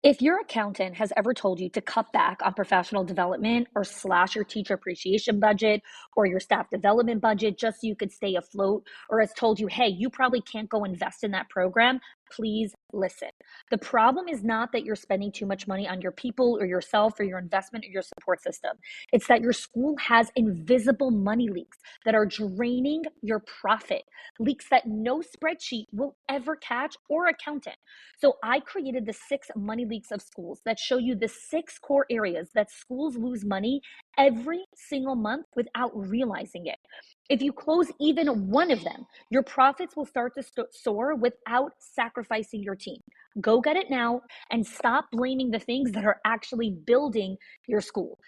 If your accountant has ever told you to cut back on professional development or slash your teacher appreciation budget or your staff development budget just so you could stay afloat, or has told you, hey, you probably can't go invest in that program, please listen. The problem is not that you're spending too much money on your people or yourself or your investment or your support system. It's that your school has invisible money leaks that are draining your profit, leaks that no spreadsheet will ever catch or accountant. So I created the 6 money leaks of schools that show you the 6 core areas that schools lose money every single month without realizing it. If you close even one of them, your profits will start to soar without sacrificing your team. Go get it now and stop blaming the things that are actually building your school.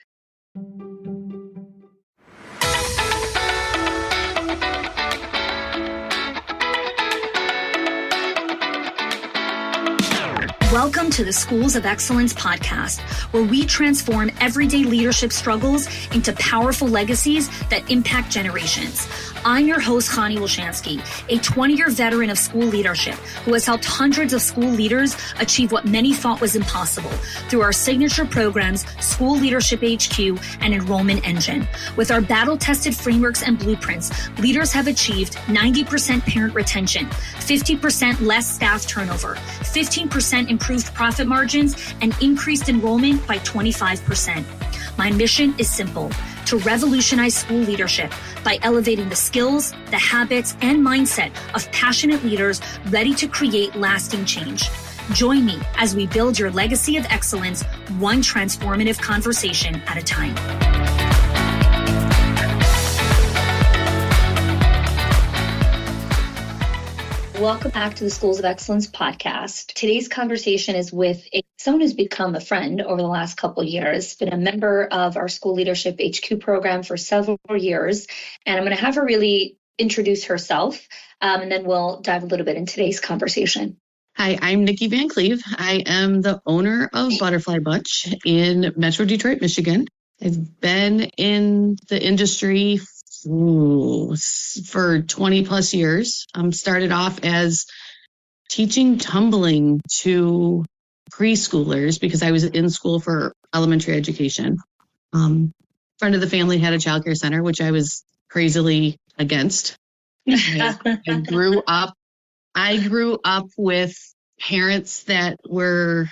Welcome to the Schools of Excellence podcast, where we transform everyday leadership struggles into powerful legacies that impact generations. I'm your host, Chanie Wilschanski, a 20-year veteran of school leadership who has helped hundreds of school leaders achieve what many thought was impossible through our signature programs, School Leadership HQ and Enrollment Engine. With our battle-tested frameworks and blueprints, leaders have achieved 90% parent retention, 50% less staff turnover, 15% improved profit margins, and increased enrollment by 25%. My mission is simple: to revolutionize school leadership by elevating the skills, the habits, and mindset of passionate leaders ready to create lasting change. Join me as we build your legacy of excellence, one transformative conversation at a time. Welcome back to the Schools of Excellence podcast. Today's conversation is with someone who's become a friend over the last couple of years, been a member of our School Leadership HQ program for several years. And I'm going to have her really introduce herself, and then we'll dive a little bit into today's conversation. Hi, I'm Niki Van Cleave. I am the owner of Butterfly Bunch in Metro Detroit, Michigan. I've been in the industry for 20 plus years. Started off as teaching tumbling to preschoolers because I was in school for elementary education. Friend of the family had a childcare center, which I was crazily against. I grew up with parents that were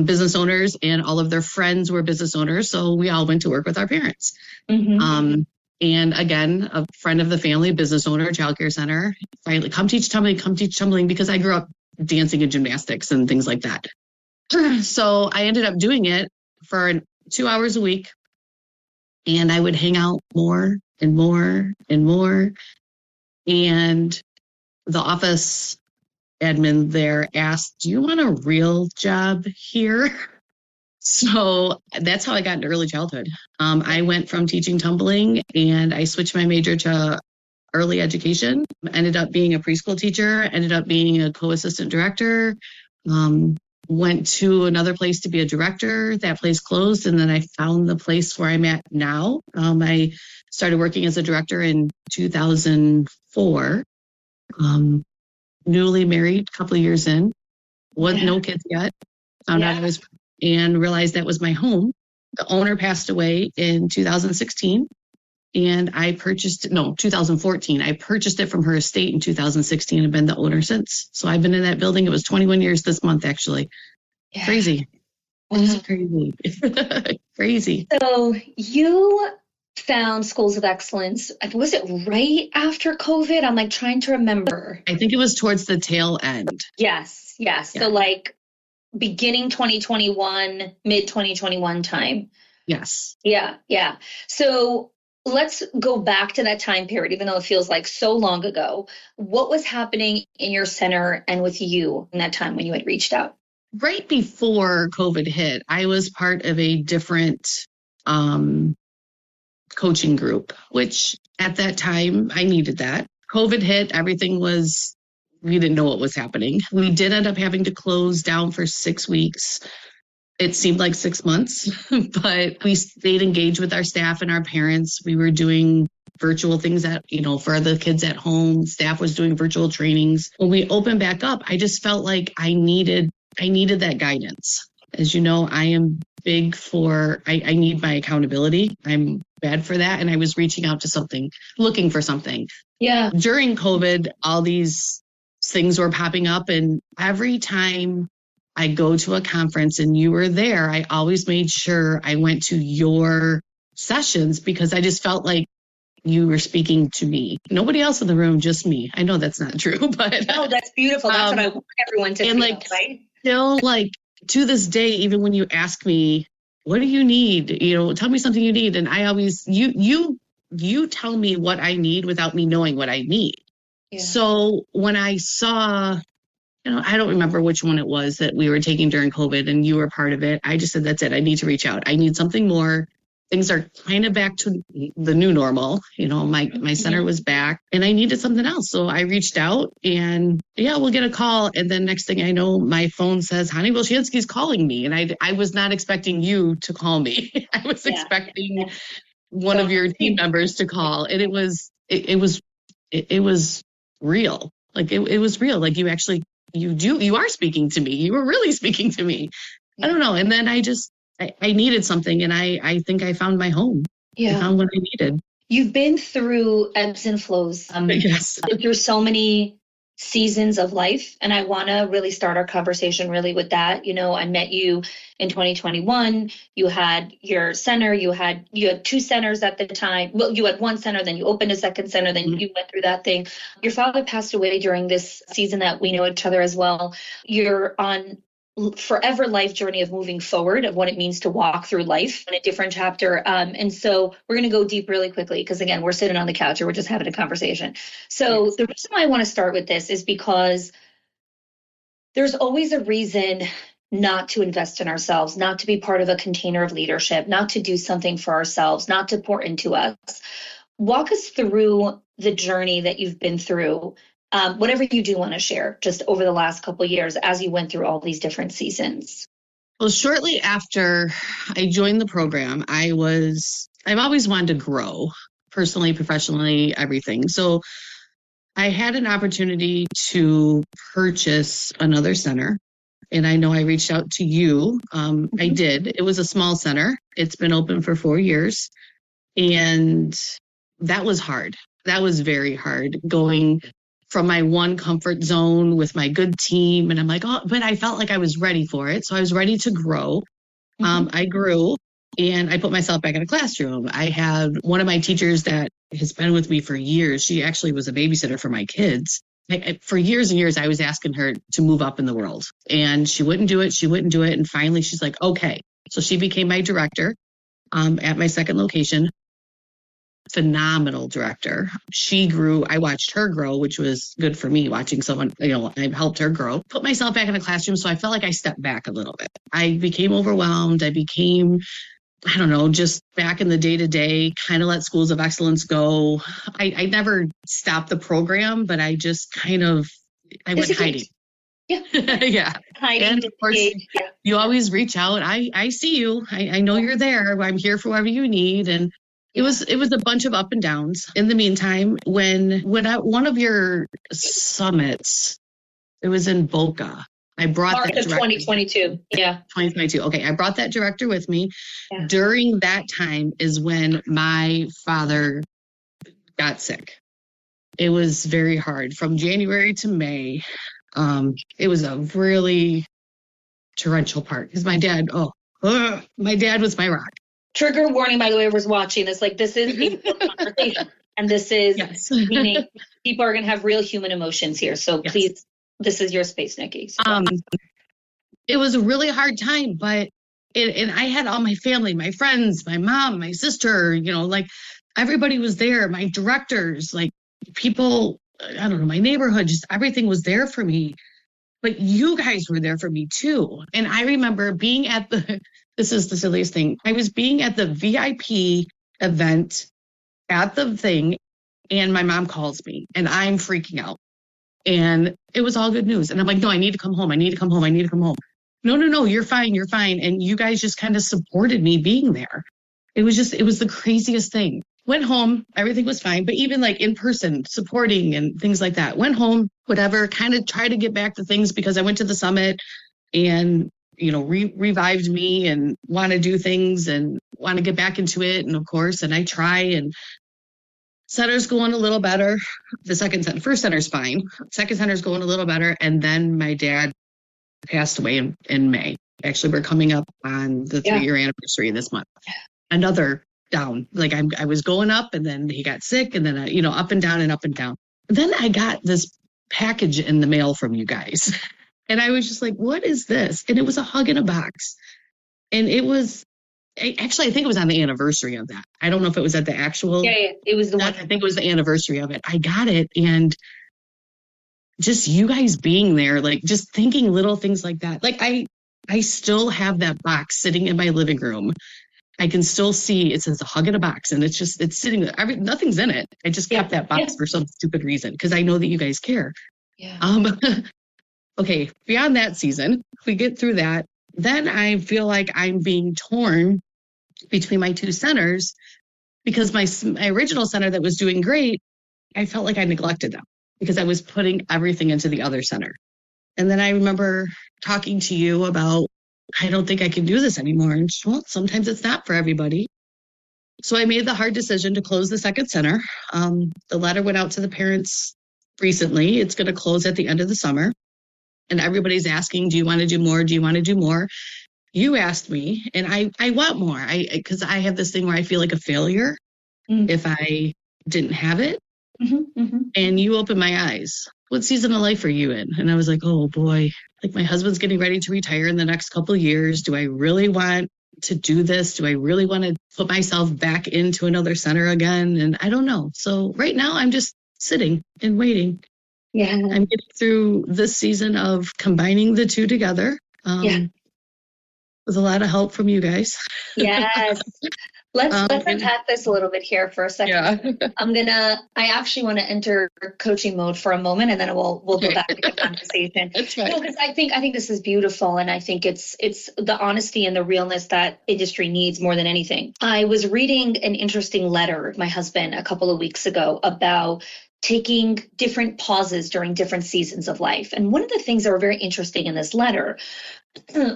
business owners, and all of their friends were business owners. So we all went to work with our parents. Mm-hmm. And again, a friend of the family, business owner, childcare center, finally, come teach tumbling, because I grew up dancing and gymnastics and things like that. So I ended up doing it for 2 hours a week, and I would hang out more and more and more. And the office admin there asked, "Do you want a real job here?" So that's how I got into early childhood. I went from teaching tumbling and I switched my major to early education, ended up being a preschool teacher, ended up being a co-assistant director, went to another place to be a director. That place closed, and then I found the place where I'm at now. I started working as a director in 2004, newly married, a couple of years in, no kids yet, found out I was and realized that was my home. The owner passed away in 2016, and 2014. I purchased it from her estate in 2016 and been the owner since. So I've been in that building. It was 21 years this month, actually. Yeah. Crazy. It's crazy. Crazy. So you found Schools of Excellence. Was it right after COVID? I'm like trying to remember. I think it was towards the tail end. Yes. Yeah. So like beginning 2021, mid 2021 time. Yes. Yeah. So let's go back to that time period, even though it feels like so long ago. What was happening in your center and with you in that time when you had reached out? Right before COVID hit, I was part of a different coaching group, which at that time I needed that. COVID hit, we didn't know what was happening. We did end up having to close down for 6 weeks. It seemed like 6 months, but we stayed engaged with our staff and our parents. We were doing virtual things for the kids at home. Staff was doing virtual trainings. When we opened back up, I just felt like I needed that guidance. As you know, I am big for, I need my accountability. I'm bad for that. And I was reaching out to looking for something. Yeah. During COVID, all these things were popping up. And every time I go to a conference and you were there, I always made sure I went to your sessions because I just felt like you were speaking to me. Nobody else in the room, just me. I know that's not true, but no, that's beautiful. That's what I want everyone to feel, right? Still, to this day, even when you ask me, what do you need? Tell me something you need. And I always, you tell me what I need without me knowing what I need. Yeah. So when I saw, I don't remember which one it was that we were taking during COVID and you were part of it. I just said, that's it. I need to reach out. I need something more. Things are kind of back to the new normal. My center was back and I needed something else. So I reached out and we'll get a call. And then next thing I know, my phone says, Chanie Wilschanski's calling me. And I was not expecting you to call me. I was expecting one of your team members to call. And it was real. It was real. Like you are speaking to me. You were really speaking to me. I don't know. And then I needed something and I think I found my home. Yeah. I found what I needed. You've been through ebbs and flows. Yes. Through so many seasons of life. And I want to really start our conversation really with that. I met you in 2021. You had your center. You had two centers at the time. Well, you had one center, then you opened a second center, then you went through that thing. Your father passed away during this season that we know each other as well. You're on forever life journey of moving forward, of what it means to walk through life in a different chapter. And so we're going to go deep really quickly because, again, we're sitting on the couch or we're just having a conversation. So the reason why I want to start with this is because there's always a reason not to invest in ourselves, not to be part of a container of leadership, not to do something for ourselves, not to pour into us. Walk us through the journey that you've been through. Whatever you do want to share just over the last couple of years as you went through all these different seasons. Well, shortly after I joined the program, I've always wanted to grow personally, professionally, everything. So I had an opportunity to purchase another center. And I know I reached out to you. I did. It was a small center. It's been open for 4 years. And that was hard. That was very hard going from my one comfort zone with my good team. And I'm like, but I felt like I was ready for it. So I was ready to grow. I grew and I put myself back in a classroom. I had one of my teachers that has been with me for years. She actually was a babysitter for my kids. For years and years, I was asking her to move up in the world and she wouldn't do it. And finally she's like, okay. So she became my director at my second location. Phenomenal director. She grew. I watched her grow, which was good for me watching someone, I helped her grow, put myself back in a classroom. So I felt like I stepped back a little bit. I became overwhelmed. I became, just back in the day-to-day, kind of let schools of excellence go. I never stopped the program, but I just I went hiding. Yeah. Yeah. Hiding. And of course, you always reach out. I see you. I know you're there. I'm here for whatever you need. And it was a bunch of up and downs. In the meantime, when one of your summits, it was in Boca. I brought March that of 2022. Yeah. 2022. Okay. I brought that director with me. Yeah. During that time is when my father got sick. It was very hard from January to May. It was a really torrential part because my dad was my rock. Trigger warning, by the way, whoever's watching this, this is a conversation. And this is meaning people are going to have real human emotions here. So please, this is your space, Niki. So. It was a really hard time, but and I had all my family, my friends, my mom, my sister, everybody was there, my directors, people, I don't know, my neighborhood, just everything was there for me. But you guys were there for me too. And I remember being at this is the silliest thing. I was being at the VIP event at the thing and my mom calls me and I'm freaking out and it was all good news. And I'm like, no, I need to come home. No, you're fine. And you guys just kind of supported me being there. It was the craziest thing. Went home, everything was fine. But even in person, supporting and things like that. Went home, whatever, kind of tried to get back to things because I went to the summit and revived me and want to do things and want to get back into it. And of course, and I try, and center's going a little better. First center's fine. Second center's going a little better. And then my dad passed away in May. Actually, we're coming up on the 3-year anniversary this month. Another down. Like I was going up, and then he got sick, and then up and down and up and down. Then I got this package in the mail from you guys. And I was just like, what is this? And it was a hug in a box. And it was, actually, I think it was on the anniversary of that. I don't know if it was at the actual. Yeah. It was the one. I think it was the anniversary of it. I got it. And just you guys being there, like just thinking little things like that. Like I still have that box sitting in my living room. I can still see it says a hug in a box, and it's sitting there. Nothing's in it. I just kept that box for some stupid reason because I know that you guys care. Yeah. Okay, beyond that season, if we get through that, then I feel like I'm being torn between my two centers because my original center that was doing great, I felt like I neglected them because I was putting everything into the other center. And then I remember talking to you about, I don't think I can do this anymore. And well, sometimes it's not for everybody. So I made the hard decision to close the second center. The letter went out to the parents recently. It's going to close at the end of the summer. And everybody's asking, do you want to do more? Do you want to do more? You asked me, and I want more. Because I have this thing where I feel like a failure if I didn't have it. And you opened my eyes. What season of life are you in? And I was like, oh boy, like my husband's getting ready to retire in the next couple of years. Do I really want to do this? Do I really want to put myself back into another center again? And I don't know. So right now I'm just sitting and waiting. Yeah. I'm getting through this season of combining the two together. With a lot of help from you guys. Yes. Let's unpack this a little bit here for a second. Yeah. I actually want to enter coaching mode for a moment, and then we'll go back to the conversation. That's right. No, because I think this is beautiful, and I think it's the honesty and the realness that industry needs more than anything. I was reading an interesting letter of my husband a couple of weeks ago about taking different pauses during different seasons of life. And one of the things that were very interesting in this letter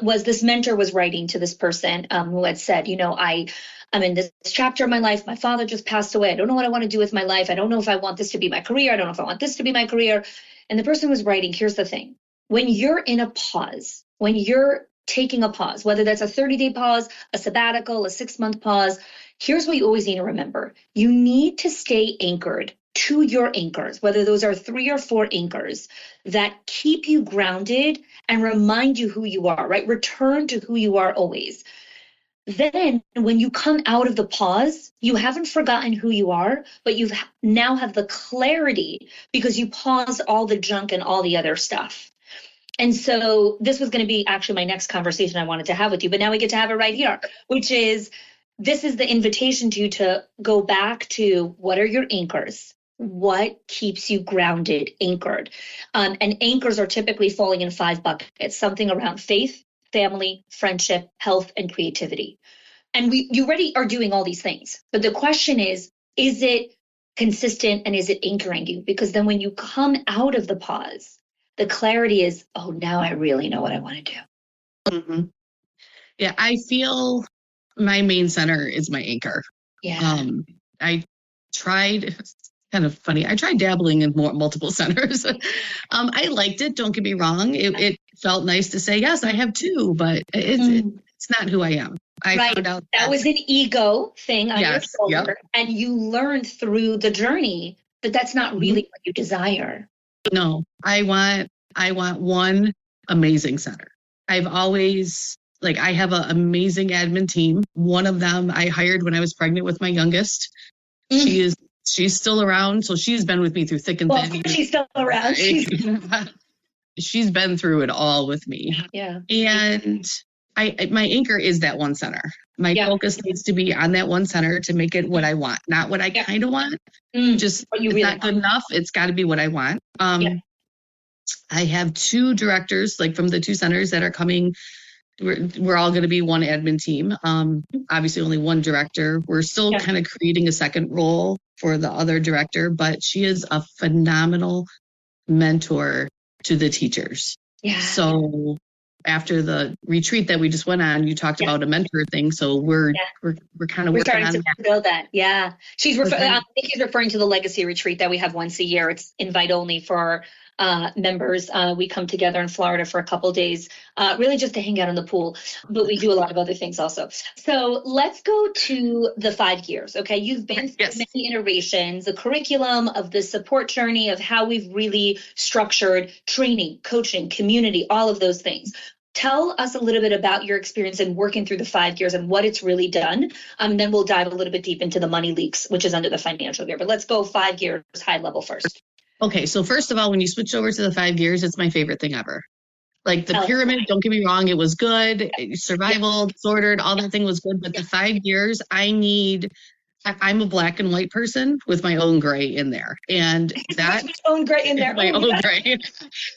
was this mentor was writing to this person who had said, I'm in this chapter of my life. My father just passed away. I don't know what I want to do with my life. I don't know if I want this to be my career. I don't know if I want this to be my career. And the person was writing, here's the thing. When you're in a pause, when you're taking a pause, whether that's a 30-day pause, a sabbatical, a 6-month pause, here's what you always need to remember. You need to stay anchored to your anchors, whether those are 3 or 4 anchors that keep you grounded and remind you who you are, right? Return to who you are always. Then when you come out of the pause, you haven't forgotten who you are, but you now have the clarity because you paused all the junk and all the other stuff. And so this was going to be actually my next conversation I wanted to have with you, but now we get to have it right here, which is this is the invitation to you to go back to what are your anchors? What keeps you grounded, anchored? And anchors are typically falling in 5 buckets, something around faith, family, friendship, health, and creativity. And you already are doing all these things. But the question is it consistent and is it anchoring you? Because then when you come out of the pause, the clarity is, oh, now I really know what I want to do. Mm-hmm. Yeah, I feel my main center is my anchor. Yeah. I tried, kind of funny, I tried dabbling in multiple centers. I liked it, don't get me wrong. It felt nice to say, yes, I have 2, but it's not who I am. I found out that was an ego thing on your shoulder. Yep. And you learned through the journey that that's not really what you desire. No, I want one amazing center. I've always, I have an amazing admin team. One of them I hired when I was pregnant with my youngest. She's still around. So she's been with me through thick and thin. She's still around. She's been through it all with me. Yeah. And my anchor is that one center. My focus needs to be on that one center to make it what I want, not what I kind of want. Just it's really not good enough. It's got to be what I want. I have 2 directors, from the 2 centers that are coming. We're all going to be one admin team. Obviously, only one director. We're still kind of creating a second role for the other director, but she is a phenomenal mentor to the teachers. Yeah. So after the retreat that we just went on, you talked about a mentor thing. So we're kind of working on to that. build that. Yeah. I think he's referring to the legacy retreat that we have once a year. It's invite only for members. We come together in Florida for a couple days, really just to hang out in the pool, but we do a lot of other things also. So let's go to the 5 gears. Okay. You've been through many iterations, the curriculum of the support journey of how we've really structured training, coaching, community, all of those things. Tell us a little bit about your experience in working through the 5 gears and what it's really done. Then we'll dive a little bit deep into the money leaks, which is under the financial gear. But let's go 5 gears high level first. Okay, so first of all, when you switch over to the 5 gears, it's my favorite thing ever. Like the pyramid, don't get me wrong, it was good. Survival, disordered, all that thing was good. But the 5 gears, I'm a black and white person with my own gray in there. And that own gray in there. My own gray.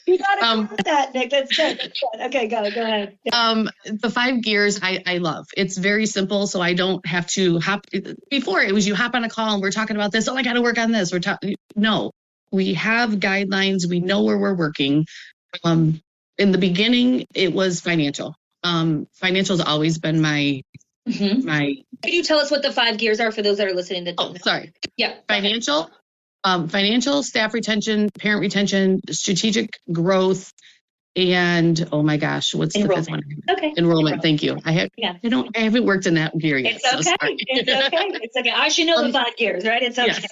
You gotta put that, Nick. That's good. That's good. Okay, go ahead. The 5 gears I love. It's very simple, so I don't have to hop. Before it was you hop on a call and we're talking about this. Oh, I got to work on this. No. We have guidelines. We know where we're working. In the beginning, it was financial. Financial's always been my. Can you tell us what the 5 gears are for those that are listening that don't know? Sorry. Yeah. Financial, staff retention, parent retention, strategic growth, and oh my gosh, what's the 5th one? Okay. Enrollment. Thank you. I haven't worked in that gear yet. It's okay. It's okay. I should know the 5 gears, right? It's okay. Yes.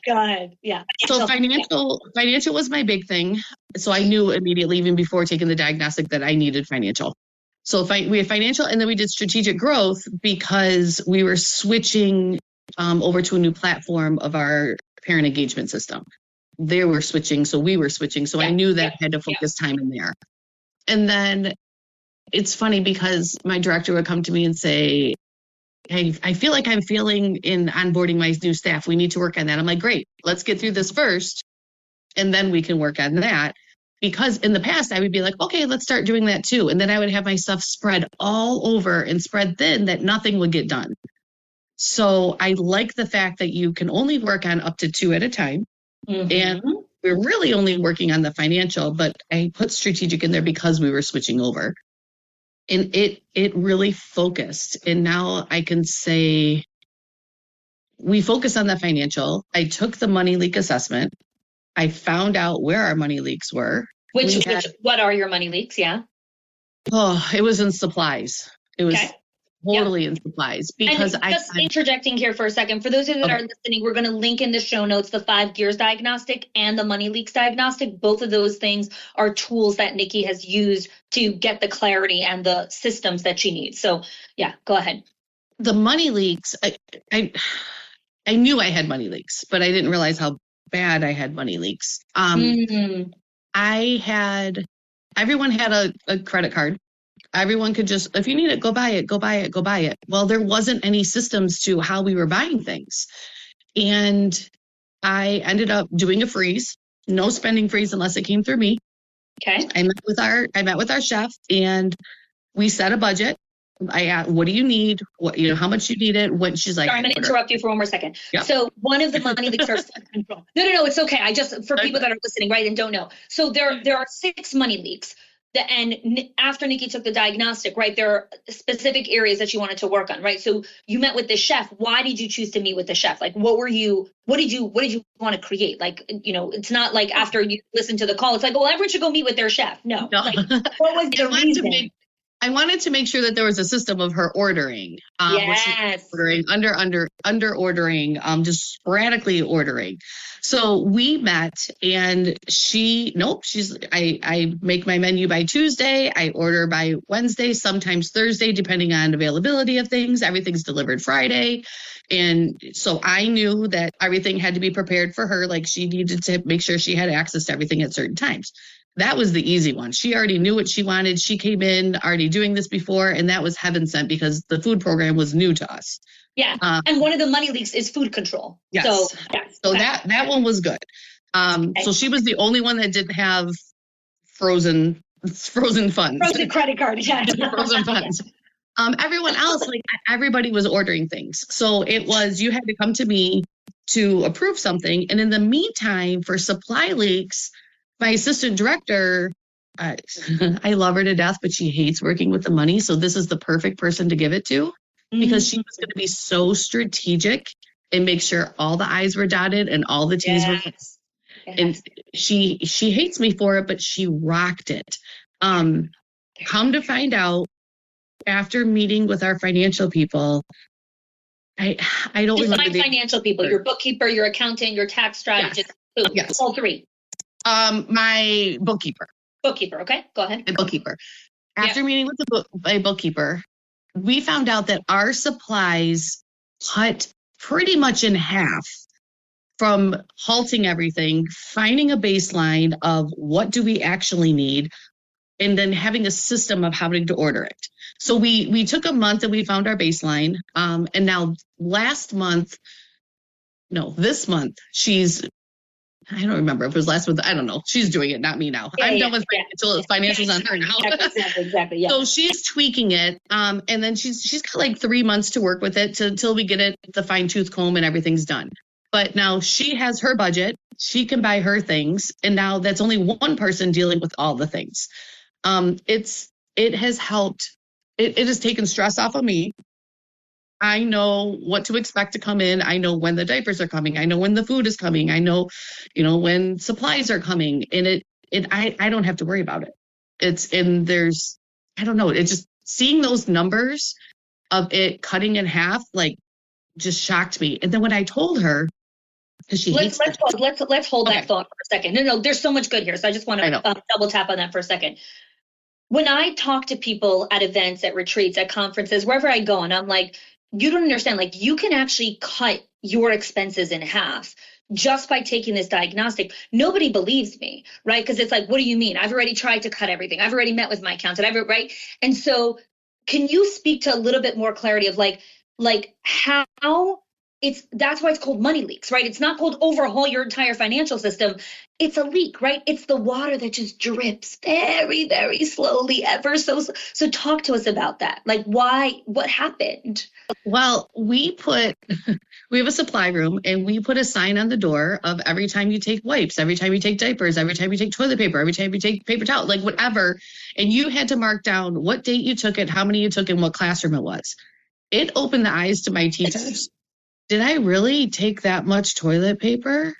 Go ahead. Yeah. So financial was my big thing. So I knew immediately, even before taking the diagnostic, that I needed financial. So we had financial, and then we did strategic growth because we were switching over to a new platform of our parent engagement system. They were switching, so we were switching. So I knew that I had to focus time in there. And then it's funny because my director would come to me and say, hey, I feel like I'm failing in onboarding my new staff. We need to work on that. I'm like, great, let's get through this first, and then we can work on that. Because in the past, I would be like, okay, let's start doing that too. And then I would have my stuff spread all over and spread thin that nothing would get done. So I like the fact that you can only work on up to 2 at a time. And we're really only working on the financial, but I put strategic in there because we were switching over. And it really focused. And now I can say we focus on the financial. I took the money leak assessment. I found out where our money leaks were. What are your money leaks? Yeah. Oh, it was in supplies. It was totally in supplies because interjecting here for a second. For those of you that are listening, we're going to link in the show notes the 5 gears diagnostic and the money leaks diagnostic. Both of those things are tools that Niki has used to get the clarity and the systems that she needs. So yeah, go ahead. The money leaks, I knew I had money leaks, but I didn't realize how bad I had money leaks. Everyone had a credit card. Everyone could just, if you need it, go buy it. Well, there wasn't any systems to how we were buying things. And I ended up doing a freeze, no spending freeze unless it came through me. Okay. I met with our chef and we set a budget. I asked, what do you need? How much you need it? When she's like, sorry, I'm going to interrupt you for one more second. Yeah. So one of the money leaks are control. No, it's okay. For people that are listening, right, and don't know. So there are 6 money leaks. And after Niki took the diagnostic, right, there are specific areas that you wanted to work on, right? So you met with the chef. Why did you choose to meet with the chef? Like, what did you want to create? Like, it's not like after you listen to the call, it's like, well, everyone should go meet with their chef. No. Like, what was the reason? I wanted to make sure that there was a system of her ordering. Yes. Ordering, under ordering, just sporadically ordering. So we met and I make my menu by Tuesday. I order by Wednesday, sometimes Thursday, depending on availability of things. Everything's delivered Friday. And so I knew that everything had to be prepared for her. Like she needed to make sure she had access to everything at certain times. That was the easy one. She already knew what she wanted. She came in already doing this before, and that was heaven sent because the food program was new to us. Yeah, and one of the money leaks is food control. Yes. So that one was good. So she was the only one that didn't have frozen funds. Frozen credit card, yeah. Frozen funds. Everyone else, everybody was ordering things. So it was, you had to come to me to approve something. And in the meantime, for supply leaks, my assistant director I, I love her to death, but she hates working with the money. So this is the perfect person to give it to because she was going to be so strategic and make sure all the I's were dotted and all the T's were crossed. And she hates me for it, but she rocked it. Come to find out, after meeting with our financial people, I don't remember the financial people, your bookkeeper, your accountant, your tax strategist, yes. All three. My bookkeeper. Bookkeeper, okay, go ahead. My bookkeeper. After meeting with my bookkeeper, we found out that our supplies cut pretty much in half from halting everything, finding a baseline of what do we actually need, and then having a system of having to order it. So we took a month and we found our baseline. And now this month, I don't remember if it was last month. I don't know. She's doing it, not me now. I'm done with financials on her now. Exactly. Yeah. So she's tweaking it. And then she's got like 3 months to work with it until we get it, the fine tooth comb and everything's done. But now she has her budget. She can buy her things. And now that's only one person dealing with all the things. It has helped. It has taken stress off of me. I know what to expect to come in. I know when the diapers are coming. I know when the food is coming. I know, when supplies are coming. And I don't have to worry about it. I don't know. It's just seeing those numbers of it cutting in half, like, just shocked me. And then when I told her, because she hates let's hold that thought for a second. No, there's so much good here. So I just want to double tap on that for a second. When I talk to people at events, at retreats, at conferences, wherever I go, and I'm like, you don't understand, like, you can actually cut your expenses in half just by taking this diagnostic. Nobody believes me, right? Because it's like, what do you mean? I've already tried to cut everything. I've already met with my accountant, right? And so can you speak to a little bit more clarity of like how that's why it's called money leaks, right? It's not called overhaul your entire financial system. It's a leak, right? It's the water that just drips very, very slowly ever. So talk to us about that. Like, what happened? Well, we have a supply room and we put a sign on the door of every time you take wipes, every time you take diapers, every time you take toilet paper, every time you take paper towel, like whatever. And you had to mark down what date you took it, how many you took, and what classroom it was. It opened the eyes to my teachers. Did I really take that much toilet paper?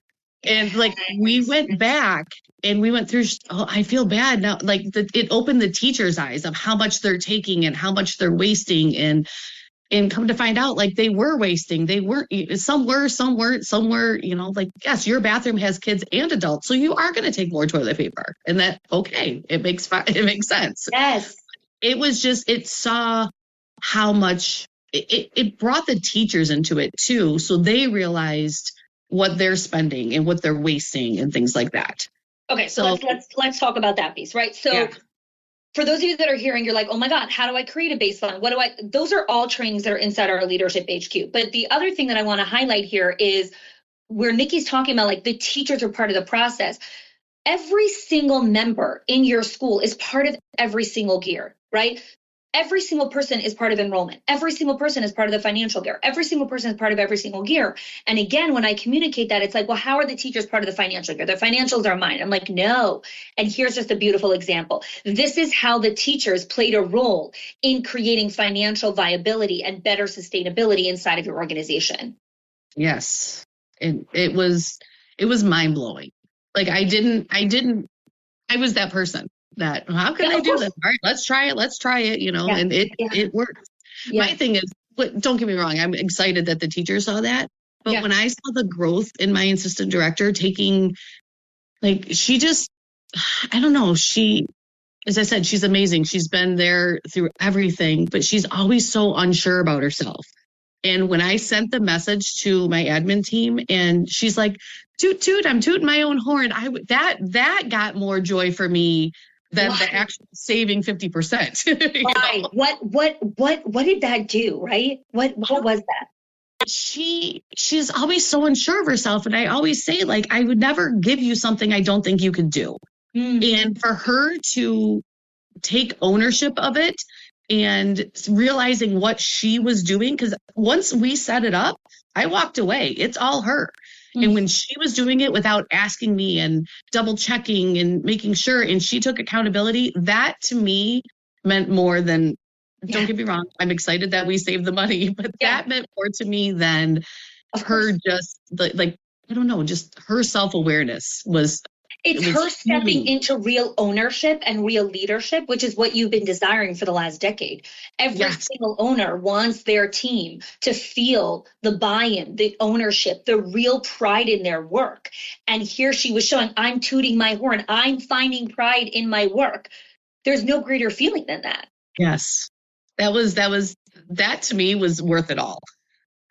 And we went back and we went through, I feel bad now. Like it opened the teachers' eyes of how much they're taking and how much they're wasting. And come to find out, like, they were wasting. They weren't, some were, yes, your bathroom has kids and adults. So you are going to take more toilet paper, and it makes sense. Yes. It was just, it saw how much it brought the teachers into it too. So they realized what they're spending and what they're wasting and things like that. Okay. So let's talk about that piece, right? So for those of you that are hearing, you're like, oh my God, how do I create a baseline? Those are all trainings that are inside our leadership HQ. But the other thing that I want to highlight here is where Niki's talking about, like, the teachers are part of the process. Every single member in your school is part of every single gear, right? Every single person is part of enrollment. Every single person is part of the financial gear. Every single person is part of every single gear. And again, when I communicate that, it's like, well, how are the teachers part of the financial gear? The financials are mine. I'm like, no. And here's just a beautiful example. This is how the teachers played a role in creating financial viability and better sustainability inside of your organization. Yes. And it was mind blowing. Like I was that person. That how can I do this? All right, let's try it, and it worked. Yeah. My thing is, don't get me wrong, I'm excited that the teachers saw that. But when I saw the growth in my assistant director taking, she just, I don't know, as I said, she's amazing. She's been there through everything, but she's always so unsure about herself. And when I sent the message to my admin team and she's like, toot, toot, I'm tooting my own horn. That got more joy for me than the actual saving 50%. Why? What did that do? Right? What was that? She's always so unsure of herself. And I always say, I would never give you something I don't think you could do. And for her to take ownership of it and realizing what she was doing, because once we set it up, I walked away. It's all her. And when she was doing it without asking me and double checking and making sure, and she took accountability, that to me meant more than, don't get me wrong, I'm excited that we saved the money, but that meant more to me than her just like, I don't know, just her self-awareness was. It's her stepping into real ownership and real leadership, which is what you've been desiring for the last decade. Every single owner wants their team to feel the buy-in, the ownership, the real pride in their work. And here she was showing, I'm tooting my horn. I'm finding pride in my work. There's no greater feeling than that. Yes. That to me was worth it all.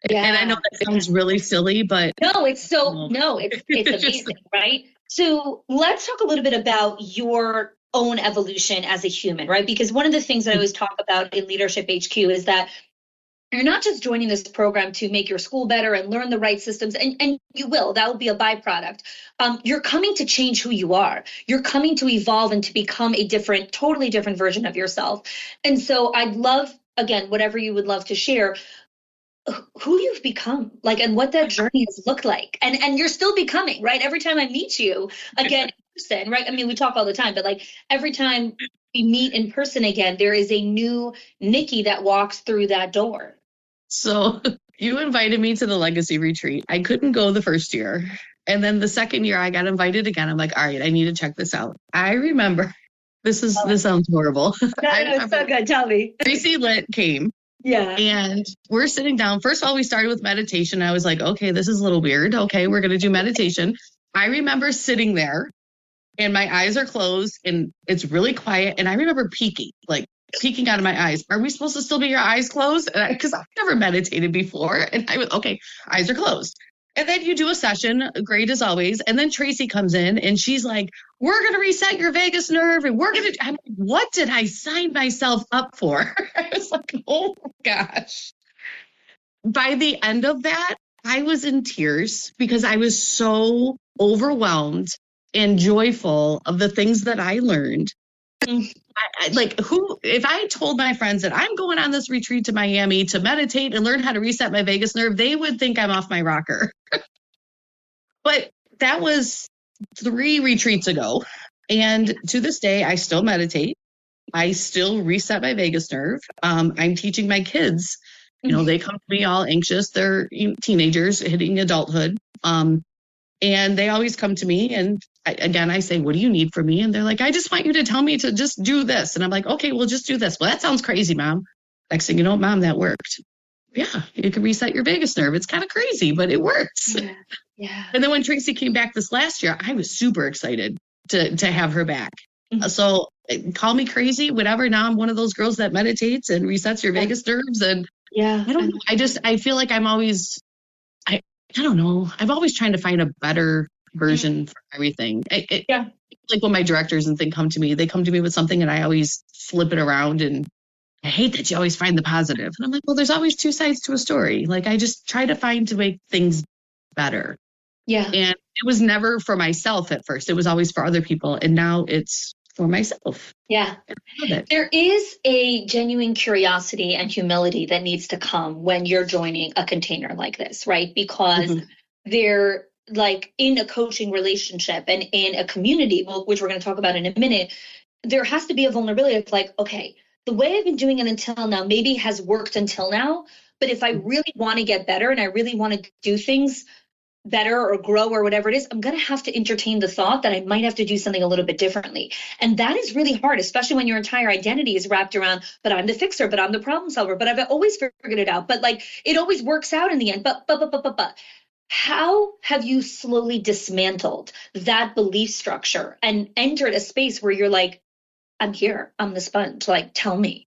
Yeah. And I know that sounds really silly, but it's amazing, right? So let's talk a little bit about your own evolution as a human, right? Because one of the things that I always talk about in Leadership HQ is that you're not just joining this program to make your school better and learn the right systems, and you will, that will be a byproduct. You're coming to change who you are. You're coming to evolve and to become a totally different version of yourself. And so I'd love, again, whatever you would love to share, who you've become, like, and what that journey has looked like. And you're still becoming, right? Every time I meet you again in person, right? I mean, we talk all the time, but like every time we meet in person again, there is a new Niki that walks through that door. So you invited me to the legacy retreat. I couldn't go the first year. And then the second year I got invited again. I'm like, all right, I need to check this out. I remember, this sounds horrible. No, it's so good. Tell me. Tracy Litt came. Yeah. And we're sitting down. First of all, we started with meditation. I was like, okay, this is a little weird. Okay, we're going to do meditation. I remember sitting there and my eyes are closed and it's really quiet. And I remember peeking out of my eyes. Are we supposed to still be your eyes closed? Because I've never meditated before. And I was, okay, eyes are closed. And then you do a session, great as always. And then Tracy comes in and she's like, we're going to reset your vagus nerve. And I'm like, what did I sign myself up for? I was like, oh my gosh. By the end of that, I was in tears because I was so overwhelmed and joyful of the things that I learned. If I told my friends that I'm going on this retreat to Miami to meditate and learn how to reset my vagus nerve, they would think I'm off my rocker. But that was 3 retreats ago. And to this day, I still meditate. I still reset my vagus nerve. I'm teaching my kids. They come to me all anxious. They're teenagers hitting adulthood. And they always come to me and I say, what do you need from me? And they're like, I just want you to tell me to just do this. And I'm like, okay, well, just do this. Well, that sounds crazy, Mom. Next thing you know, Mom, that worked. Yeah, you can reset your vagus nerve. It's kind of crazy, but it works. Yeah. And then when Tracy came back this last year, I was super excited to have her back. Mm-hmm. So call me crazy, whatever. Now I'm one of those girls that meditates and resets your vagus nerves. And I don't know. I feel like I'm always, I don't know. I'm always trying to find a better version for everything. Like when my directors and things come to me, they come to me with something and I always flip it around and I hate that you always find the positive. And I'm like, well, there's always 2 sides to a story. Like I just try to find to make things better. Yeah. And it was never for myself at first. It was always for other people. And now it's for myself. Yeah. There is a genuine curiosity and humility that needs to come when you're joining a container like this, right? Because they're like in a coaching relationship and in a community, which we're going to talk about in a minute, there has to be a vulnerability of like, okay, the way I've been doing it until now maybe has worked until now, but if I really want to get better and I really want to do things better or grow or whatever it is, I'm going to have to entertain the thought that I might have to do something a little bit differently. And that is really hard, especially when your entire identity is wrapped around, but I'm the fixer, but I'm the problem solver, but I've always figured it out. But like, it always works out in the end. But. How have you slowly dismantled that belief structure and entered a space where you're like, I'm here, I'm the sponge, like, tell me.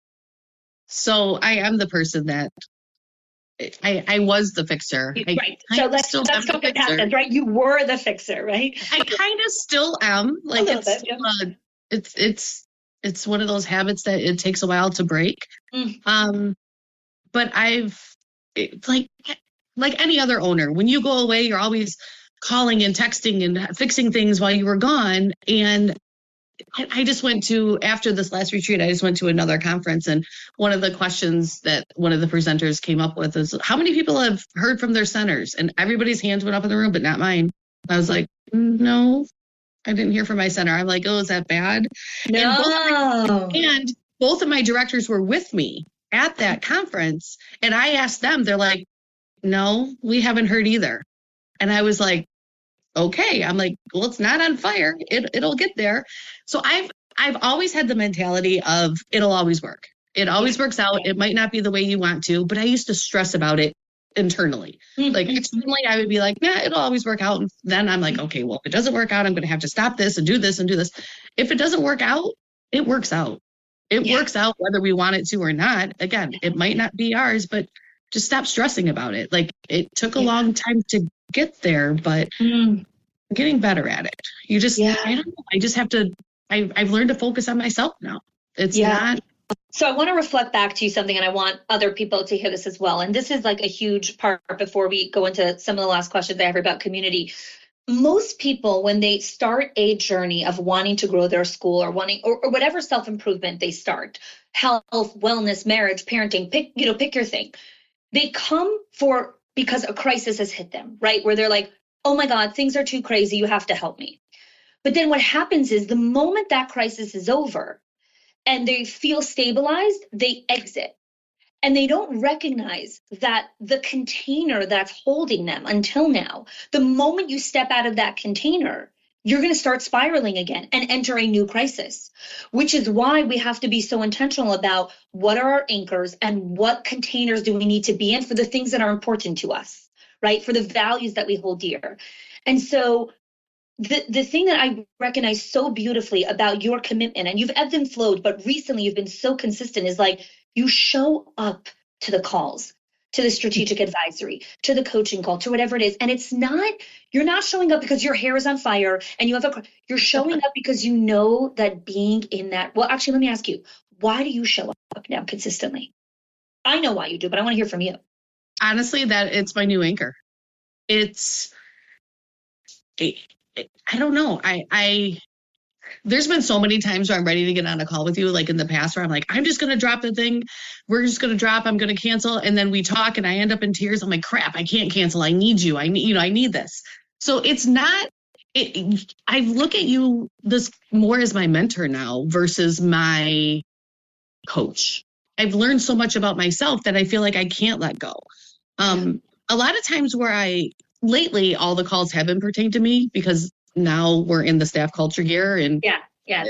So I am the person that I was the fixer. Right. So let's talk about that, right? You were the fixer, right? I kind of still am. Like it's one of those habits that it takes a while to break. But like any other owner, when you go away, you're always calling and texting and fixing things while you were gone. And I just went to, after this last retreat, I just went to another conference, and one of the questions that one of the presenters came up with is, how many people have heard from their centers? And everybody's hands went up in the room, but not mine. I was like, no, I didn't hear from my center. I'm like, oh, is that bad? No. And both of my directors were with me at that conference, and I asked them, they're like, no, we haven't heard either. And I was like, okay. I'm like, well, it's not on fire. It'll get there. So I've always had the mentality of it'll always work. It always works out. It might not be the way you want to, but I used to stress about it internally. Like externally, I would be like, yeah, it'll always work out. And then I'm like, okay, well, if it doesn't work out, I'm going to have to stop this and do this and do this. If it doesn't work out, it works out. It works out whether we want it to or not. Again, it might not be ours, but just stop stressing about it. Like, it took a long time to get there, but I'm getting better at it. You just, I don't know. I just have to, I've learned to focus on myself now. It's not. So I want to reflect back to you something, and I want other people to hear this as well. And this is like a huge part before we go into some of the last questions I have about community. Most people, when they start a journey of wanting to grow their school or wanting, or whatever self-improvement they start, health, wellness, marriage, parenting, pick your thing. They come because a crisis has hit them, right? Where they're like, oh my God, things are too crazy. You have to help me. But then what happens is the moment that crisis is over and they feel stabilized, they exit. And they don't recognize that the container that's holding them until now, the moment you step out of that container, you're going to start spiraling again and enter a new crisis, which is why we have to be so intentional about what are our anchors and what containers do we need to be in for the things that are important to us, right? For the values that we hold dear. And so the thing that I recognize so beautifully about your commitment, and you've ebbed and flowed, but recently you've been so consistent, is like you show up to the calls, to the strategic advisory, to the coaching call, to whatever it is. And it's not, you're not showing up because your hair is on fire and you have you're showing up because you know that being in that, well, actually, let me ask you, why do you show up now consistently? I know why you do, but I want to hear from you. Honestly, that it's my new anchor. I don't know. There's been so many times where I'm ready to get on a call with you, like in the past, where I'm like, I'm just going to drop the thing. We're just going to drop. I'm going to cancel. And then we talk and I end up in tears. I'm like, crap, I can't cancel. I need you. I need this. So it's not, I look at you this more as my mentor now versus my coach. I've learned so much about myself that I feel like I can't let go. A lot of times lately, all the calls have been pertained to me because now we're in the staff culture gear, and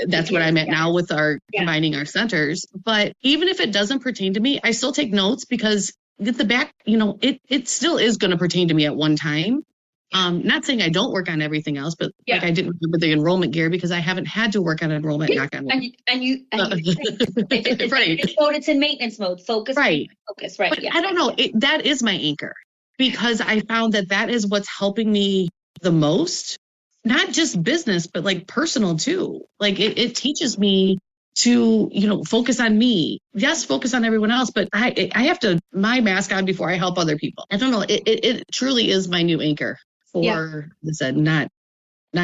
that's what I'm at now with our combining our centers. But even if it doesn't pertain to me, I still take notes because at the back, it still is going to pertain to me at one time. Not saying I don't work on everything else, but like I didn't remember the enrollment gear because I haven't had to work on enrollment. Knock on wood. And you it's, right. It's in maintenance mode. Focus. Right. Focus. Right. But I don't know. That is my anchor because I found that is what's helping me the most. Not just business, but like personal too. Like it teaches me to, focus on me. Yes, focus on everyone else, but I have to my mask on before I help other people. I don't know. It truly is my new anchor for, as I said, not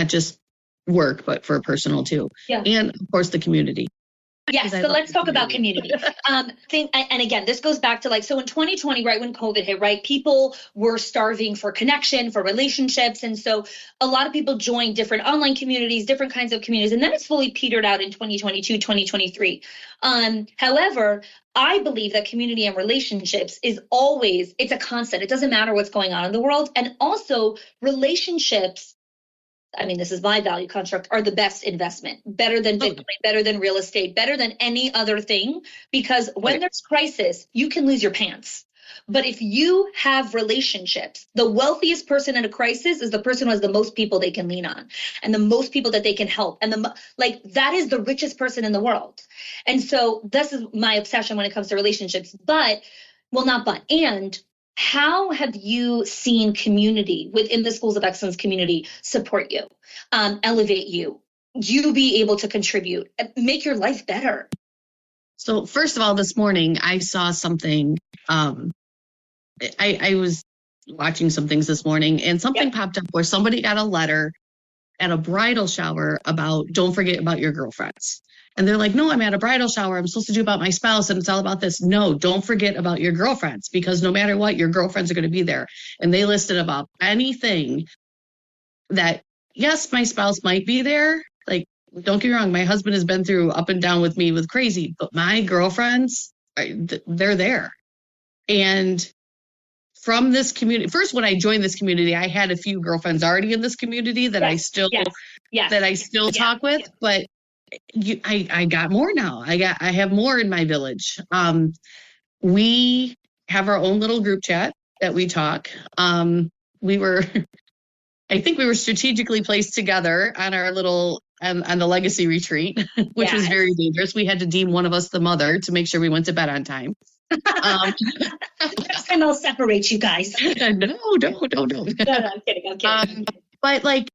just work, but for personal too. Yeah. And of course the community. Yes, so let's talk about community. And again, this goes back to so in 2020, right, when COVID hit, right, people were starving for connection, for relationships. And so a lot of people joined different online communities, different kinds of communities, and then it's fully petered out in 2022, 2023. However, I believe that community and relationships it's a constant. It doesn't matter what's going on in the world. And also relationships, this is my value construct, are the best investment, better than Bitcoin, better than real estate, better than any other thing, because when there's crisis, you can lose your pants. But if you have relationships, the wealthiest person in a crisis is the person who has the most people they can lean on and the most people that they can help. And that is the richest person in the world. And so this is my obsession when it comes to relationships, and how have you seen community within the Schools of Excellence community support you, elevate you be able to contribute, make your life better? So first of all, this morning I saw something. I was watching some things this morning and something popped up where somebody got a letter at a bridal shower about don't forget about your girlfriends. And they're like, no, I'm at a bridal shower. I'm supposed to do about my spouse and it's all about this. No, don't forget about your girlfriends because no matter what, your girlfriends are going to be there. And they listed about anything that, yes, my spouse might be there. Like, don't get me wrong. My husband has been through up and down with me with crazy, but my girlfriends, they're there. And from this community, first, when I joined this community, I had a few girlfriends already in this community that I still talk with, but I got more now. I have more in my village. We have our own little group chat that we talk. I think we were strategically placed together on our little on the legacy retreat, which was very dangerous. We had to deem one of us the mother to make sure we went to bed on time. Next time I'll separate you guys. No, I'm kidding. But like,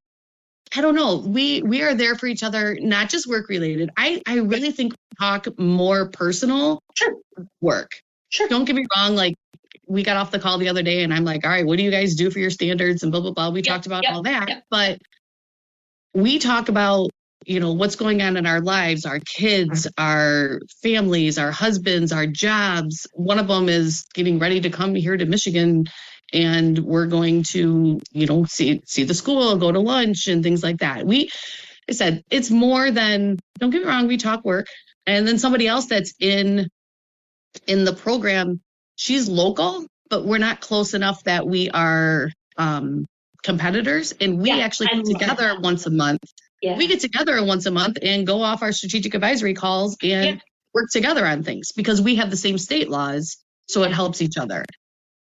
I don't know. We are there for each other, not just work related. I really think we talk more personal work. Sure. Don't get me wrong. Like, we got off the call the other day and I'm like, all right, what do you guys do for your standards and blah, blah, blah. We talked about all that, but we talk about, what's going on in our lives, our kids, our families, our husbands, our jobs. One of them is getting ready to come here to Michigan and we're going to, see the school, go to lunch and things like that. I said, it's more than, don't get me wrong, we talk work. And then somebody else that's in the program, she's local, but we're not close enough that we are competitors. And we actually get together once a month. Yeah. We get together once a month and go off our strategic advisory calls and work together on things because we have the same state laws. So it helps each other.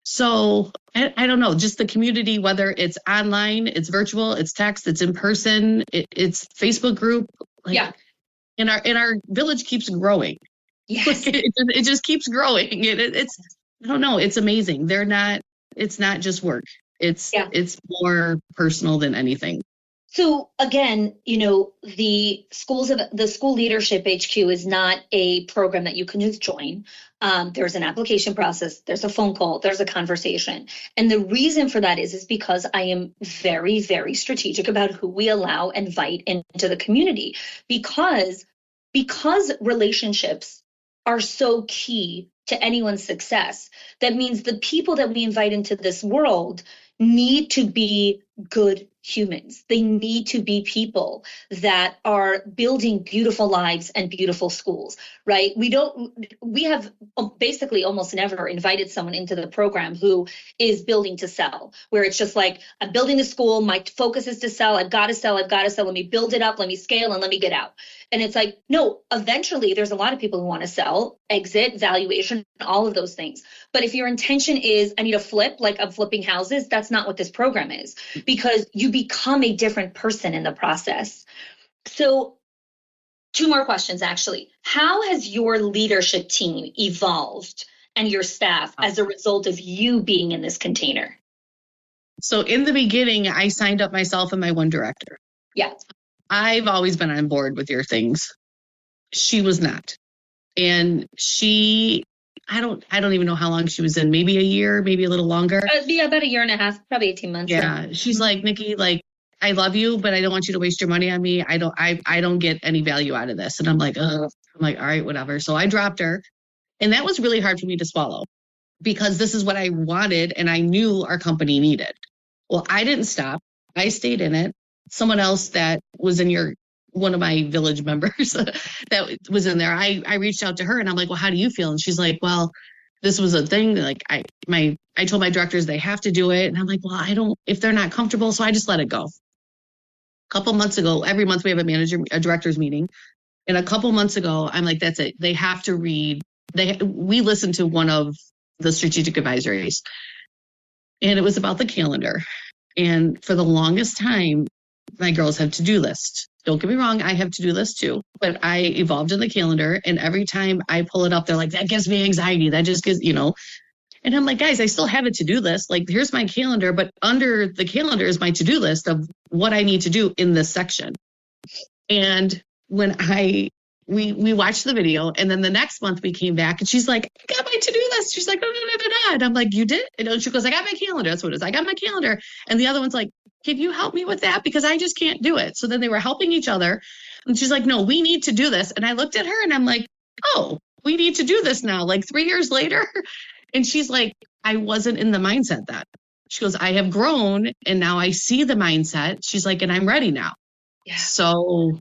So I don't know, just the community, whether it's online, it's virtual, it's text, it's in person, it's Facebook group. And our village keeps growing. Yes. It just keeps growing. It's I don't know. It's amazing. It's not just work. It's more personal than anything. So again, the school leadership HQ is not a program that you can just join. There's an application process, there's a phone call, there's a conversation. And the reason for that is because I am very, very strategic about who we allow and invite into the community because relationships are so key to anyone's success. That means the people that we invite into this world need to be good humans. They need to be people that are building beautiful lives and beautiful schools, right? We have basically almost never invited someone into the program who is building to sell, where it's just like, I'm building a school, my focus is to sell, I've got to sell, let me build it up, let me scale, and let me get out. And it's like, no, eventually there's a lot of people who want to sell, exit, valuation, all of those things. But if your intention is, I need a flip, like I'm flipping houses, that's not what this program is, because you become a different person in the process. So 2 more questions, actually. How has your leadership team evolved and your staff as a result of you being in this container? So in the beginning, I signed up myself and my one director. Yeah. I've always been on board with your things. She was not. And I don't even know how long she was in, maybe a year, maybe a little longer. Yeah, about a year and a half, probably 18 months. Yeah. She's like, Niki, like, I love you, but I don't want you to waste your money on me. I don't get any value out of this. And I'm like, all right, whatever. So I dropped her. And that was really hard for me to swallow because this is what I wanted and I knew our company needed. Well, I didn't stop. I stayed in it. Someone else that was in one of my village members that was in there, I reached out to her and I'm like, well, how do you feel? And she's like, well, this was a thing. Like I told my directors they have to do it. And I'm like, well, if they're not comfortable. So I just let it go. A couple months ago, every month we have a director's meeting. And a couple months ago, I'm like, that's it. They have to read. We listened to one of the strategic advisories and it was about the calendar. And for the longest time, my girls have to-do lists. Don't get me wrong, I have to-do lists too, but I evolved in the calendar and every time I pull it up, they're like, that gives me anxiety. That just gives, and I'm like, guys, I still have a to-do list. Like, here's my calendar, but under the calendar is my to-do list of what I need to do in this section. And when we watched the video and then the next month we came back and she's like, I got my to-do list. She's like, oh, no. And I'm like, you did? And she goes, I got my calendar. That's what it is. I got my calendar. And the other one's like, can you help me with that? Because I just can't do it. So then they were helping each other. And she's like, no, we need to do this. And I looked at her and I'm like, oh, we need to do this now, like 3 years later. And she's like, I wasn't in the mindset then. She goes, I have grown and now I see the mindset. She's like, and I'm ready now. Yeah. So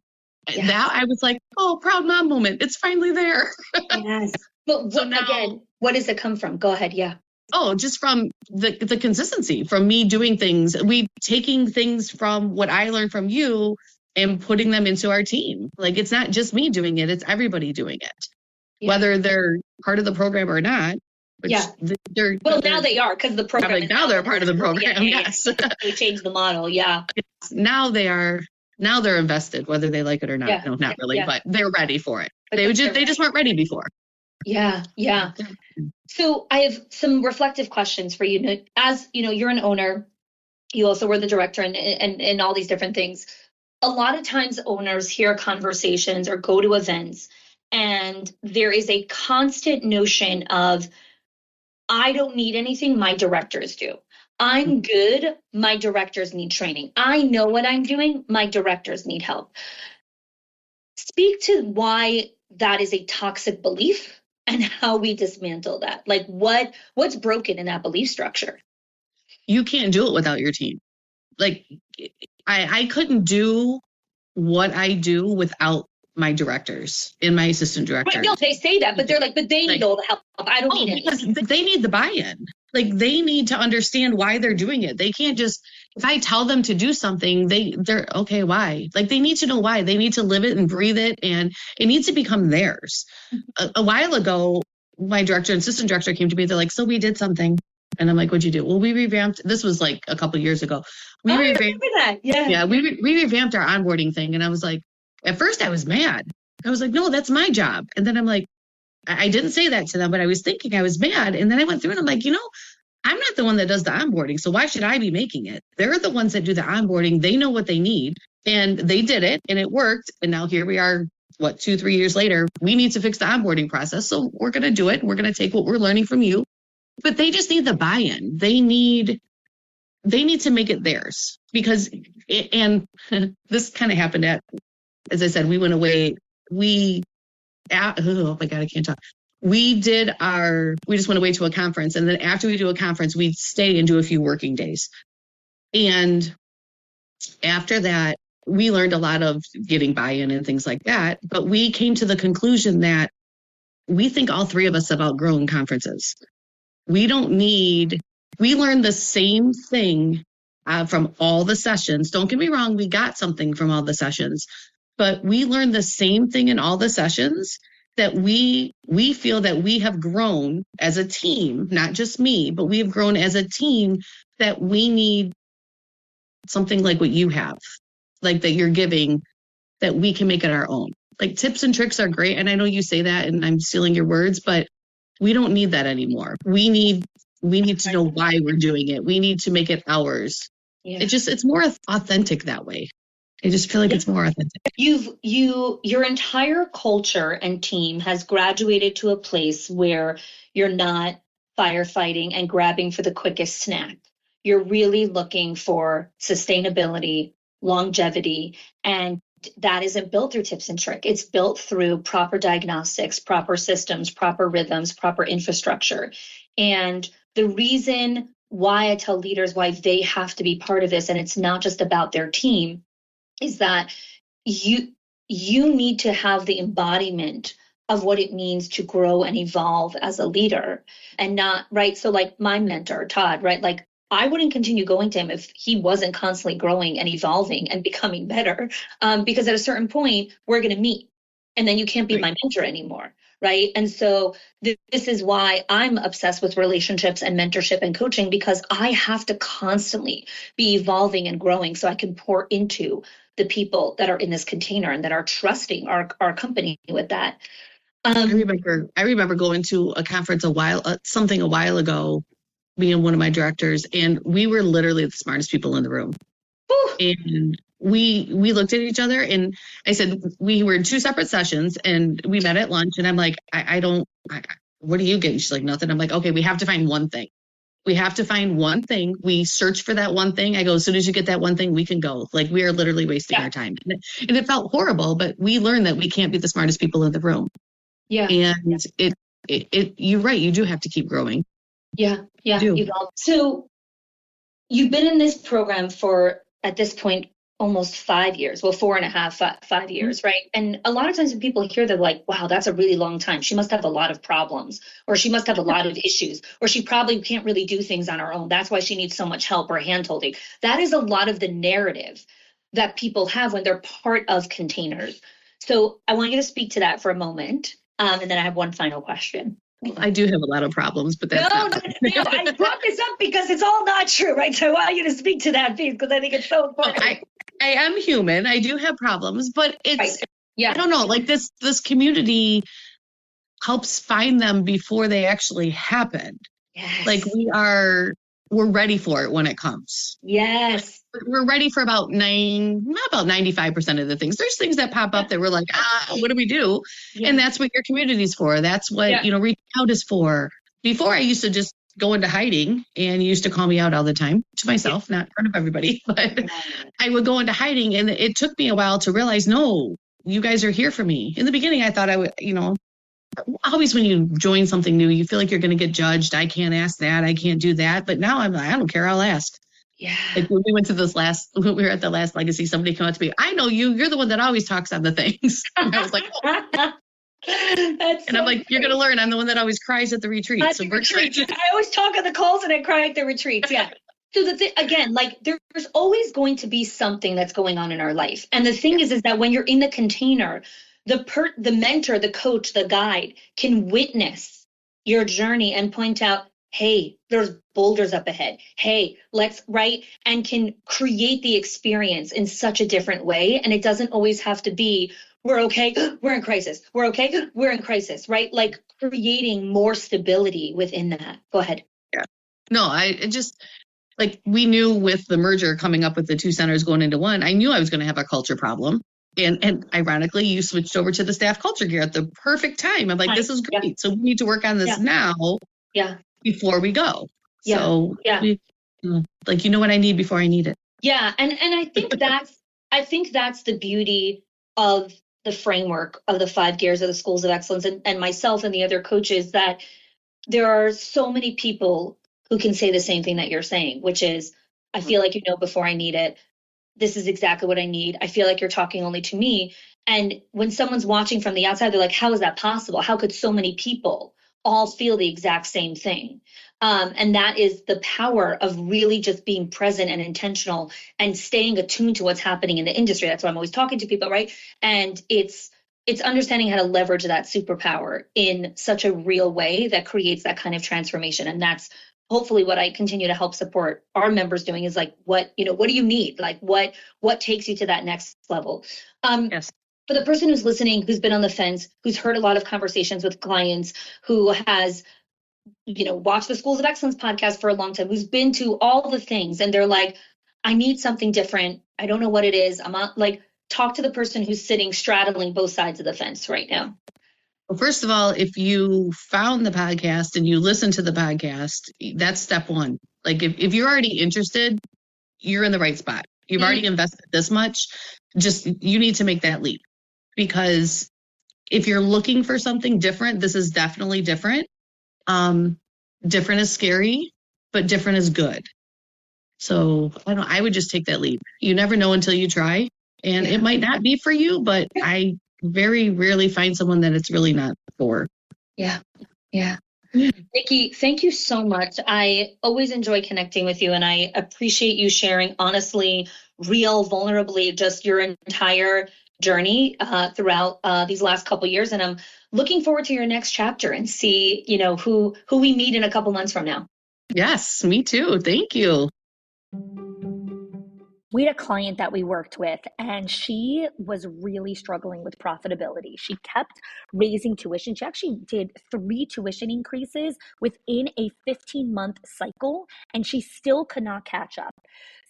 that I was like, oh, proud mom moment. It's finally there. Yes. But So now- again, what does it come from? Go ahead. Yeah. Oh, just from the consistency, from me doing things, we taking things from what I learned from you and putting them into our team. Like, it's not just me doing it, it's everybody doing it, whether they're part of the program or not. They're now they are, because the program like, now they're a part of the program. Yes. We changed the model. Yeah. Now they're invested, whether they like it or not. Yeah. No, not really, but they're ready for it. But they just weren't ready before. Yeah. Yeah. So I have some reflective questions for you. As you know, you're an owner. You also were the director and all these different things. A lot of times owners hear conversations or go to events, and there is a constant notion of, I don't need anything, my directors do. I'm good, my directors need training. I know what I'm doing, my directors need help. Speak to why that is a toxic belief and how we dismantle that. Like, what's broken in that belief structure? You can't do it without your team. Like, I couldn't do what I do without my directors and my assistant director. Right, no, they say that, but they're like, but they need all the help. I don't need it. Because they need the buy-in. Like, they need to understand why they're doing it. They can't just, if I tell them to do something, they're okay, why? Like, they need to know why. They need to live it and breathe it, and it needs to become theirs. A while ago, my director and assistant director came to me. They're like, so we did something. And I'm like, what'd you do? Well, we revamped, this was like a couple of years ago. I remember that. Yeah. Yeah, we revamped our onboarding thing. And I was like, at first I was mad. I was like, no, that's my job. And then I'm like, I didn't say that to them, but I was thinking I was mad. And then I went through and I'm like, I'm not the one that does the onboarding. So why should I be making it? They're the ones that do the onboarding. They know what they need, and they did it and it worked. And now here we are, 2-3 years later, we need to fix the onboarding process. So we're going to do it. We're going to take what we're learning from you, but they just need the buy-in. They need to make it theirs, because this kind of happened as I said, we went away. Oh my God, I can't talk. We just went away to a conference. And then after we do a conference, we stay and do a few working days. And after that, we learned a lot of getting buy-in and things like that. But we came to the conclusion that we think all three of us have outgrown conferences. We learned the same thing from all the sessions. Don't get me wrong, we got something from all the sessions, but we learned the same thing in all the sessions, that we feel that we have grown as a team, not just me, but we have grown as a team, that we need something like what you have, like that you're giving, that we can make it our own. Like, tips and tricks are great. And I know you say that and I'm stealing your words, but we don't need that anymore. We need to know why we're doing it. We need to make it ours. Yeah. It's more authentic that way. I just feel like it's more authentic. Your entire culture and team has graduated to a place where you're not firefighting and grabbing for the quickest snack. You're really looking for sustainability, longevity, and that isn't built through tips and tricks. It's built through proper diagnostics, proper systems, proper rhythms, proper infrastructure. And the reason why I tell leaders why they have to be part of this, and it's not just about their team, is that you need to have the embodiment of what it means to grow and evolve as a leader, and not, right? So like my mentor, Todd, right? Like, I wouldn't continue going to him if he wasn't constantly growing and evolving and becoming better, because at a certain point, we're going to meet, and then you can't be my mentor anymore, right? And so this is why I'm obsessed with relationships and mentorship and coaching, because I have to constantly be evolving and growing so I can pour into the people that are in this container and that are trusting our company with that. I remember going to a conference a while ago, being one of my directors, and we were literally the smartest people in the room. Whew. And we looked at each other, and I said, we were in two separate sessions, and we met at lunch, and I'm like, what are you getting? She's like, nothing. I'm like, okay, we have to find one thing. We have to find one thing. We search for that one thing. I go, as soon as you get that one thing, we can go. Like, we are literally wasting our time. And it felt horrible, but we learned that we can't be the smartest people in the room. Yeah. And you're right. You do have to keep growing. Yeah. So you've been in this program for, at this point, almost 5 years. Well, 4.5, 5 years, right? And a lot of times when people hear, they're like, wow, that's a really long time. She must have a lot of problems, or she must have a lot of issues, or she probably can't really do things on her own. That's why she needs so much help or hand-holding. That is a lot of the narrative that people have when they're part of containers. So I want you to speak to that for a moment. And then I have one final question. I do have a lot of problems, but that's no, I brought this up because it's all not true, right? So I want you to speak to that piece because I think it's so important. I am human. I do have problems, but it's, right. Yeah. I don't know, like this community helps find them before they actually happen. Yes. Like we're ready for it when it comes. Yes. We're ready for about 95% of the things. There's things that pop up that we're like, what do we do? Yeah. And that's what your community's for. That's what, reaching out is for. Before I used to just go into hiding, and you used to call me out all the time to myself, not in front of everybody, but I would go into hiding, and it took me a while to realize, no, you guys are here for me. In the beginning, I thought I would, always when you join something new, you feel like you're going to get judged. I can't ask that. I can't do that. But now I'm like, I don't care. I'll ask. Yeah. Like when we went to when we were at the last legacy, somebody came up to me. I know you. You're the one that always talks on the things. And I was like, oh. And I'm like, you're going to learn. I'm the one that always cries at the retreat. I always talk at the calls and I cry at the retreats. Yeah. So again, like there's always going to be something that's going on in our life. And the thing is that when you're in the container, the mentor, the coach, the guide can witness your journey and point out, hey, there's boulders up ahead. Hey, right? And can create the experience in such a different way. And it doesn't always have to be, we're okay, we're in crisis. We're okay, we're in crisis, right? Like creating more stability within that. Go ahead. Yeah. No, it just, like we knew with the merger coming up with the two centers going into one, I knew I was going to have a culture problem. And ironically, you switched over to the staff culture gear at the perfect time. I'm like, this is great. Yeah. So we need to work on this now. Yeah. Before we go. Yeah. So like, what I need before I need it. Yeah. And I think that's the beauty of the framework of the 5 gears of the schools of excellence and myself and the other coaches, that there are so many people who can say the same thing that you're saying, which is, I feel like before I need it. This is exactly what I need. I feel like you're talking only to me. And when someone's watching from the outside, they're like, how is that possible? How could so many people all feel the exact same thing? And that is the power of really just being present and intentional and staying attuned to what's happening in the industry. That's why I'm always talking to people, right? And it's understanding how to leverage that superpower in such a real way that creates that kind of transformation. And that's hopefully what I continue to help support our members doing, is like, what do you need? Like what takes you to that next level? Yes. For the person who's listening, who's been on the fence, who's heard a lot of conversations with clients, who has, watched the Schools of Excellence podcast for a long time, who's been to all the things, and they're like, I need something different. I don't know what it is. Talk to the person who's sitting straddling both sides of the fence right now. Well, first of all, if you found the podcast and you listen to the podcast, that's step one. Like if you're already interested, you're in the right spot. You've already invested this much. Just, you need to make that leap, because if you're looking for something different, this is definitely different. Different is scary, but different is good. So I would just take that leap. You never know until you try, and it might not be for you, but I very rarely find someone that it's really not for. Yeah. Yeah. Niki, thank you so much. I always enjoy connecting with you, and I appreciate you sharing honestly, real, vulnerably, just your entire journey throughout these last couple of years. And I'm looking forward to your next chapter and see, who we meet in a couple months from now. Yes, me too. Thank you. We had a client that we worked with, and she was really struggling with profitability. She kept raising tuition. She actually did 3 tuition increases within a 15-month cycle, and she still could not catch up.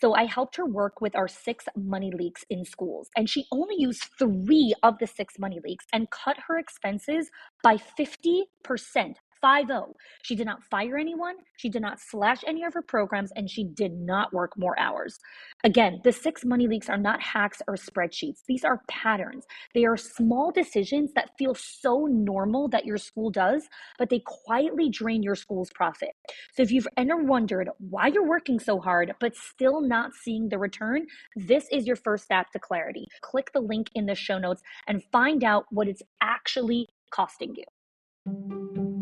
So I helped her work with our 6 money leaks in schools, and she only used 3 of the 6 money leaks and cut her expenses by 50%. 5-0. She did not fire anyone, she did not slash any of her programs, and she did not work more hours. Again, the 6 money leaks are not hacks or spreadsheets. These are patterns. They are small decisions that feel so normal that your school does, but they quietly drain your school's profit. So if you've ever wondered why you're working so hard but still not seeing the return, this is your first step to clarity. Click the link in the show notes and find out what it's actually costing you.